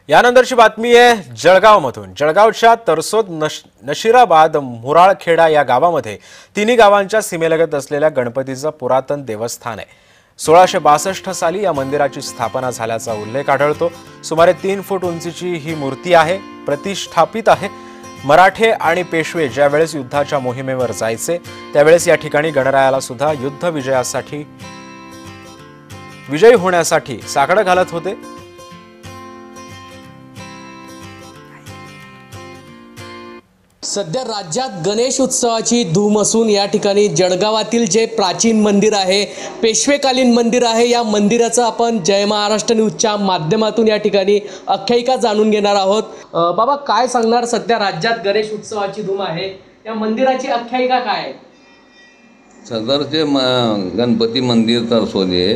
यानंतरची बातमी आहे जळगावमधून। जळगावच्या तरसोद नशिराबाद मुराळखेडा या गावामध्ये तिन्ही गावांच्या सीमेलगत असलेल्या गणपतीचं पुरातन देवस्थान आहे। 1662 साली या मंदिराची स्थापना झाल्याचा उल्लेख आढळतो। सुमारे 3 फूट उंचीची ही मूर्ती आहे, प्रतिष्ठापित आहे। मराठे आणि पेशवे ज्यावेळेस युद्धाच्या मोहिमेवर जायचे त्यावेळेस या ठिकाणी गणरायाला सुद्धा युद्ध विजयी होण्यासाठी साकडं घालत होते। सध्या राज्यात गणेश उत्सवाची धूम असून या ठिकाणी जळगावातील जे प्राचीन मंदिर आहे, पेशवेकालीन मंदिर आहे, या मंदिराचं आपण जय महाराष्ट्र न्यूजच्या माध्यमातून या ठिकाणी आख्यायिका जाणून घेणार आहोत। बाबा, काय सांगणार? सध्या राज्यात गणेश उत्सवाची धूम आहे, या मंदिराची आख्यायिका काय आहे? सदरचे गणपती मंदिर तरसोदे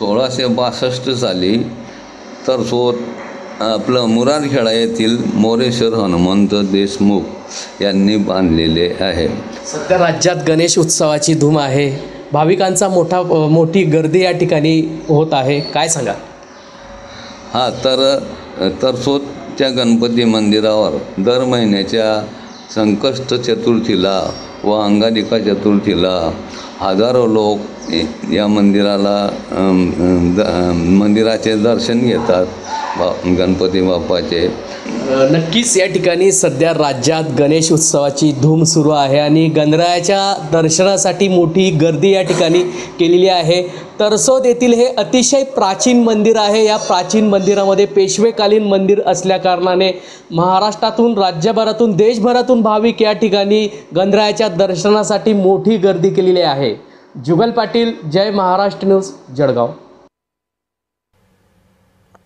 1662 साली तरसोद आपलं मुराळखेडा येथील मोरेश्वर हनुमंत देशमुख यांनी बांधलेले आहे। सध्या राज्यात गणेश उत्सवाची धूम आहे, भाविकांचा मोठी गर्दी या ठिकाणी होत आहे, काय सांगा? हां, तरसोदच्या गणपती मंदिरावर दर महिन्याच्या संकष्ट चतुर्थीला व अंगारिका चतुर्थीला हजारो लोक या मंदिराचे दर्शन घेतात, गणपती बाप्पाचे। नक्कीच या ठिकाणी सध्या राज्यात गणेश उत्सवाची धूम सुरू आहे आणि गणरायाच्या दर्शनासाठी मोठी गर्दी या ठिकाणी केलेली आहे। तरसोद येथील हे अतिशय प्राचीन मंदिर आहे। या प्राचीन मंदिरामध्ये पेशवेकालीन मंदिर असल्याकारणाने महाराष्ट्रातून, राज्यभरातून, देशभरातून भाविक या ठिकाणी गणरायाच्या दर्शनासाठी मोठी गर्दी केलेली आहे। जुगल पाटील, जय महाराष्ट्र न्यूज, जळगाव।